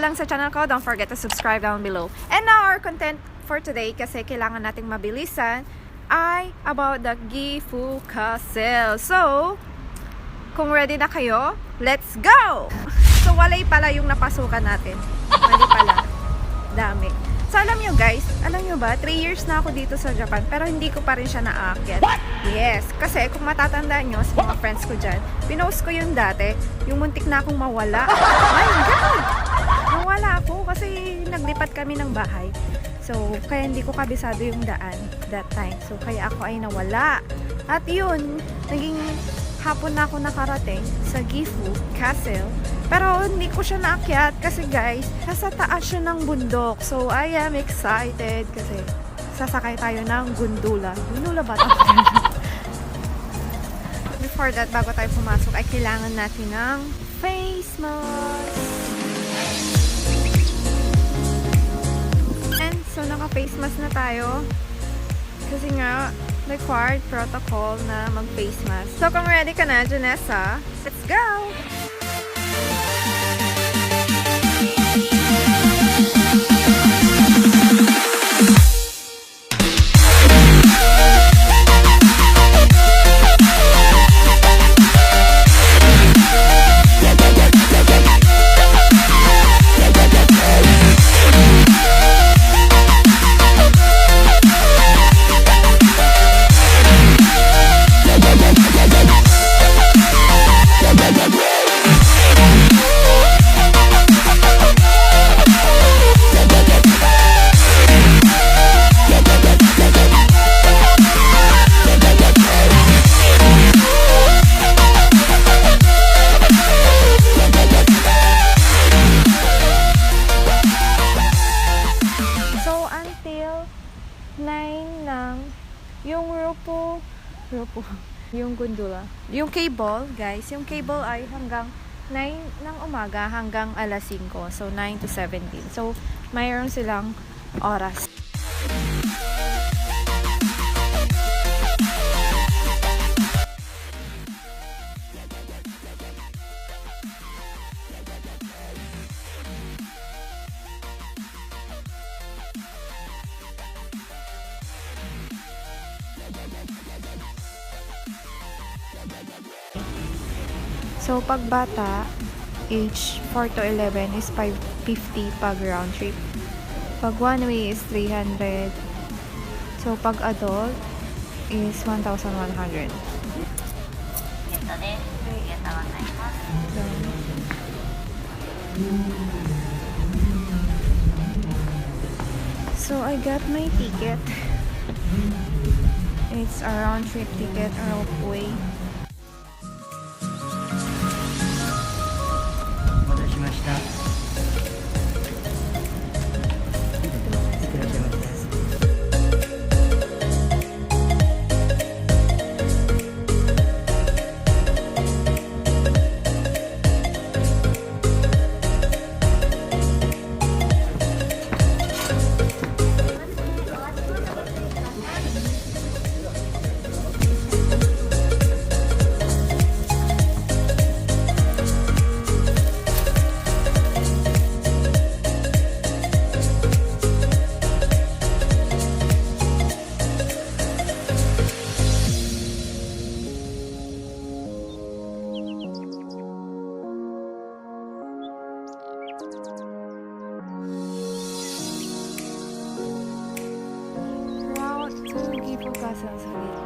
lang sa channel ko, don't forget to subscribe down below. And now our content for today, kasi kailangan nating mabilisan, ay about the Gifu Castle. So, kung ready na kayo, let's go! So, walay pala yung napasukan natin. Mali pala. Dami. So, alam nyo guys, alam nyo ba, 3 years na ako dito sa Japan, pero hindi ko pa rin siya naakyat. Yes, kasi kung matatandaan nyo sa mga friends ko dyan, pinost ko yun dati, yung muntik na akong mawala. My God! Nawala ako kasi naglipat kami ng bahay. So, kaya hindi ko kabisado yung daan that time. So, kaya ako ay nawala. At yun, naging hapon na ako nakarating sa Gifu Castle. Pero hindi ko siya naakyat kasi guys, nasa taas siya ng bundok. So I am excited kasi sasakay tayo ng gundula. Gundula ba ito? Before that, bago tayo pumasok, ay kailangan natin ng face mask. And so naka-face mask na tayo. Kasi nga, required protocol na mag-face mask. So kung ready ka na, Janessa, let's go! Yung gundula. Yung cable, guys, yung cable ay hanggang 9 ng umaga hanggang alas 5. So, 9 to 17. So, mayroon silang oras. So, pag bata, age 4 to 11 is 550 pag round trip. Pag one way is 300. So, pag adult is 1,100. So, I got my ticket. It's a round trip ticket, ropeway. Gifu Castle sa dito.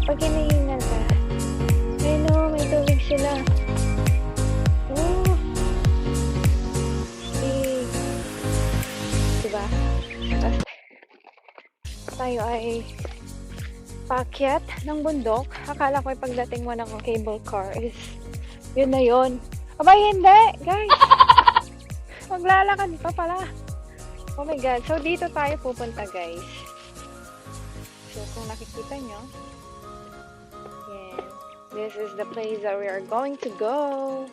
Pag hinahingal ka, ayun o, may tubig sila. Oh, big. Diba? Tayo ay paakyat ng bundok. Akala ko pagdating mo ng cable car is yun na yun. Abay, hindi! Guys! Maglalakad pa pala. Oh my God. So, dito tayo pupunta, guys. So, kung nakikita nyo, yan. This is the place that we are going to go.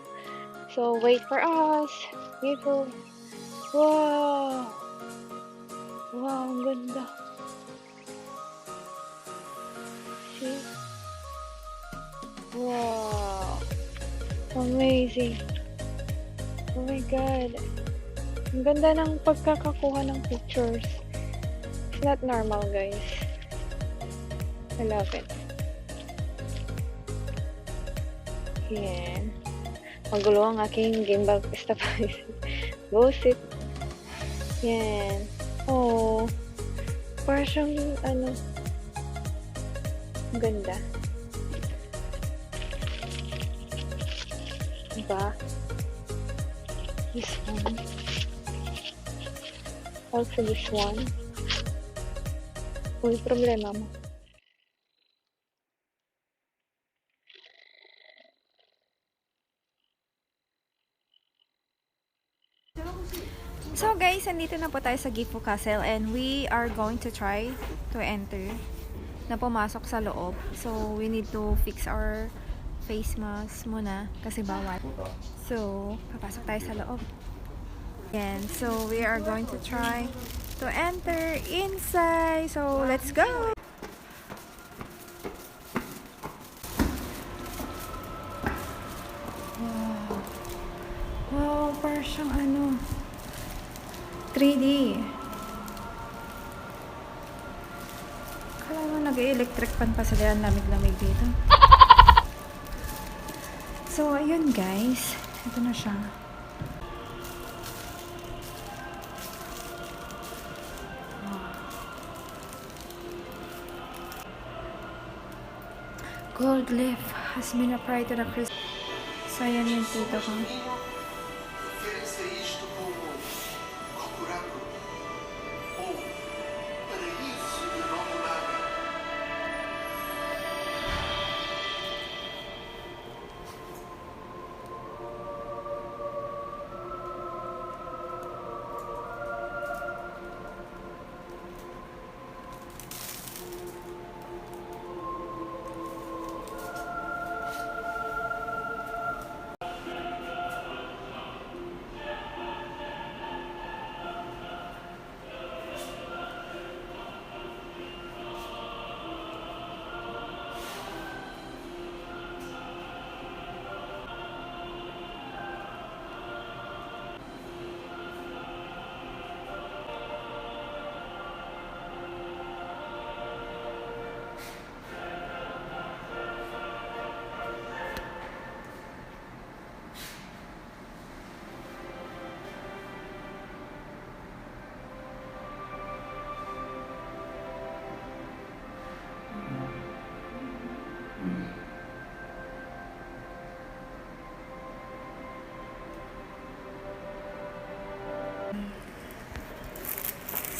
So, wait for us. Gifu. Wow! Wow, ang ganda. See? Wow. Amazing. Oh my God. Ang ganda ng pagkakakuha ng pictures. It's not normal, guys. I love it. Yan. Magulo ang aking gimbal stabilizer. Bullshit. Yan. Oh. Parang siyang, ano, ang ganda. Diba? This one. Also this one. Uy, problema mo. So guys, andito na po tayo sa Gifu Castle and we are going to try to enter na pumasok sa loob. So we need to fix our face mask muna kasi bawal. So papasok tayo sa loob. And so we are going to try to enter inside. So let's go! Wow, wow, parang siyang ano 3D. Kala mo nag-electric pan pa sila, lamig-lamig dito. So, ayun guys. Ito na siya. Gold leaf has been applied to the crystal. So, ayan yung tito ko.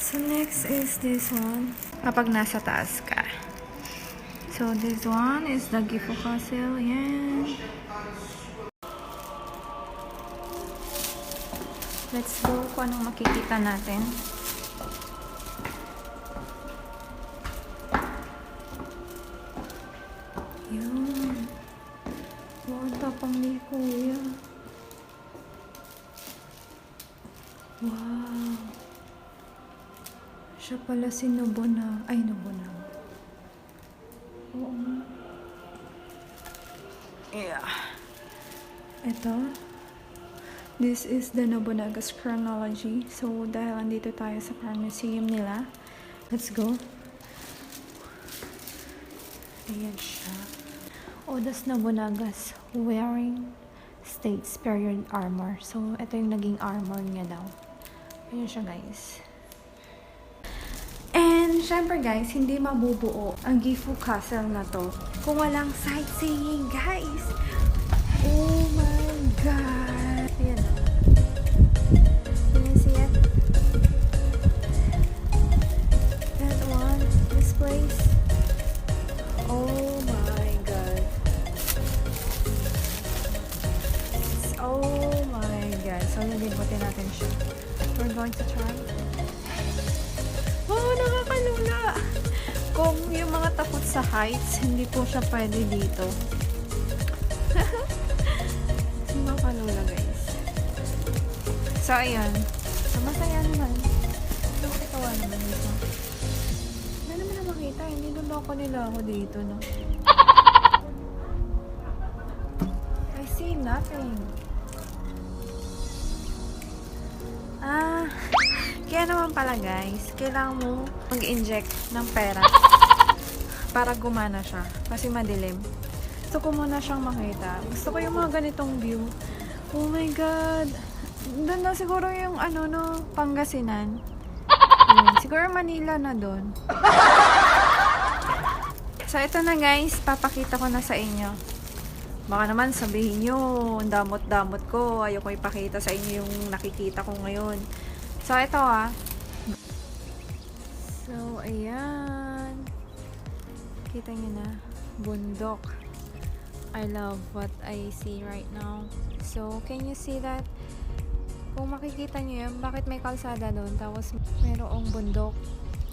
So next is this one. Kapag nasa taas ka. So this one is the Gifu Castle. Yan. Let's go kung anong makikita natin. Yun. Wow, tapang ni Kuya. Wow. Siya pala si Nobuna. Ay, Nobuna. Oo. Yeah. Ito. This is the Nobunaga's chronology. So, dahil andito tayo sa museum nila. Let's go. Ayan siya. Oda's Nobunaga's wearing States period armor. So, ito yung naging armor niya daw. Ayan siya, guys. And, syempre guys, hindi mabubuo ang Gifu Castle na to kung walang sightseeing, guys. Oh my God. Ayan. Can you see it? That one. This place. Oh my God. Oh my God. So, nalibutin natin siya. We're going to try. Oh, nakakalula! Kung yung mga takot sa heights, hindi po siya pwede dito. Nakakalula, guys. So, ayan. So, masaya naman. So, ito. Kawawa naman dito. Hindi naman na makita. Hindi niloko nila ako dito, no? I see nothing. Kaya naman pala guys, kailangan mo mag-inject ng pera para gumana siya. Kasi madilim. Gusto ko muna siyang makita. Gusto ko yung mga ganitong view. Oh my God! Doon na siguro yung ano no, Pangasinan. Siguro Manila na doon. So ito na guys, papakita ko na sa inyo. Baka naman sabihin nyo, damot-damot ko, ayoko ipakita sa inyo yung nakikita ko ngayon. So ito So ayan. Kita nyo na, bundok. I love what I see right now. So can you see that? Kung makikita nyo yan, bakit may kalsada doon tapos mayroong bundok?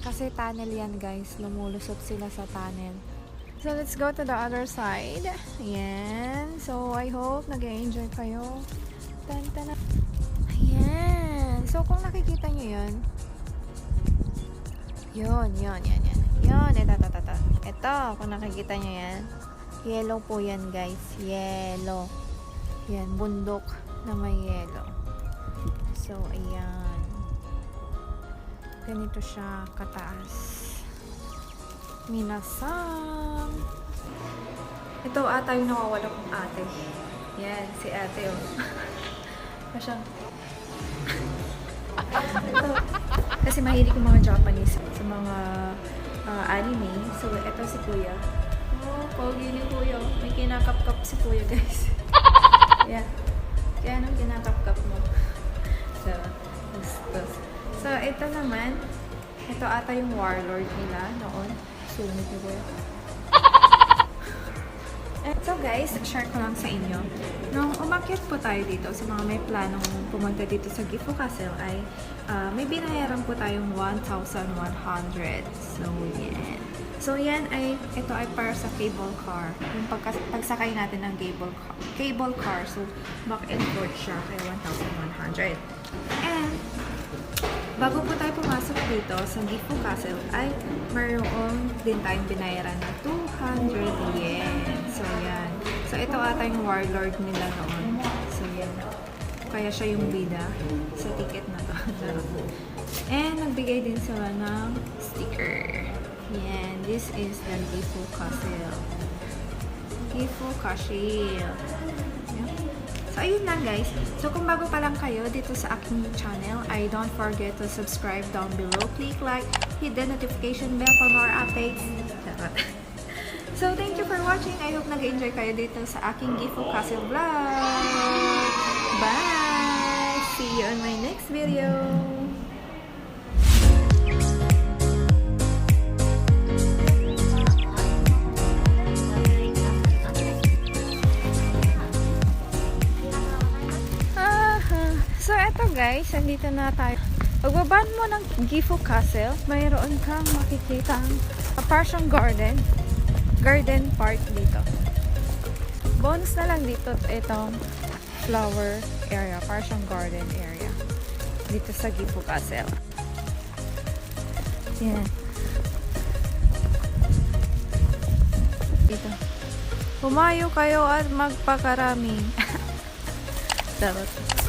Kasi tunnel yan guys, lumulusot sila sa tunnel. So let's go to the other side. Ayan. So I hope nag-enjoy kayo. Tantana. Ayan. So kung nakikita nyo yun, yan. Ito, kung nakikita nyo yan, yellow po yan guys. Yellow. Yan, bundok na may yellow. So, ayan. Ganito siya kataas. Minasan. Ito ata yung nawawala kong ate. Yan, si ate oh. Masyang. Ito. Kasi mahilig yung mga Japanese sa mga anime. So, ito si kuya. Oh, pogi ni kuya. May kinakap-kap si kuya guys. Yan. Kaya anong kinakap-kap mo? So, ito naman, ito ata yung warlord nila noon. Sumit ko yun. So guys, share ko lang sa inyo. Nung umakyat po tayo dito, sa mga may planong pumunta dito sa Gifu Castle ay may binayaran po tayong 1,100. So, yan. So, yan ay, ito ay para sa cable car. Yung pagsakay natin ng cable car. So, back and forth siya kaya 1,100. And, bago po tayo pumasok dito sa Gifu Castle, ay mayroon din tayong binayaran na 200 yen. So, yan. So, ito ata yung warlord nila noon. So, yan. Kaya siya yung bida sa ticket na to. And, nagbigay din sila ng sticker. Yan. This is the Gifu Castle. Gifu Castle. So, ayun lang guys. So, kung bago pa lang kayo dito sa aking channel, I don't forget to subscribe down below. Click like, hit the notification bell for more updates. So, thank you for watching. I hope nag-enjoy kayo dito sa aking Gifu Castle vlog. Bye! See you on my next video. So, eto guys, andito na tayo. Pagbabaan mo ng Gifu Castle, mayroon kang makikitang Persian garden park dito. Bonus na lang dito itong flower area, Persian garden area. Dito sa Gifu Castle. Yan. Dito. Humayo kayo at magpakarami. Dapat.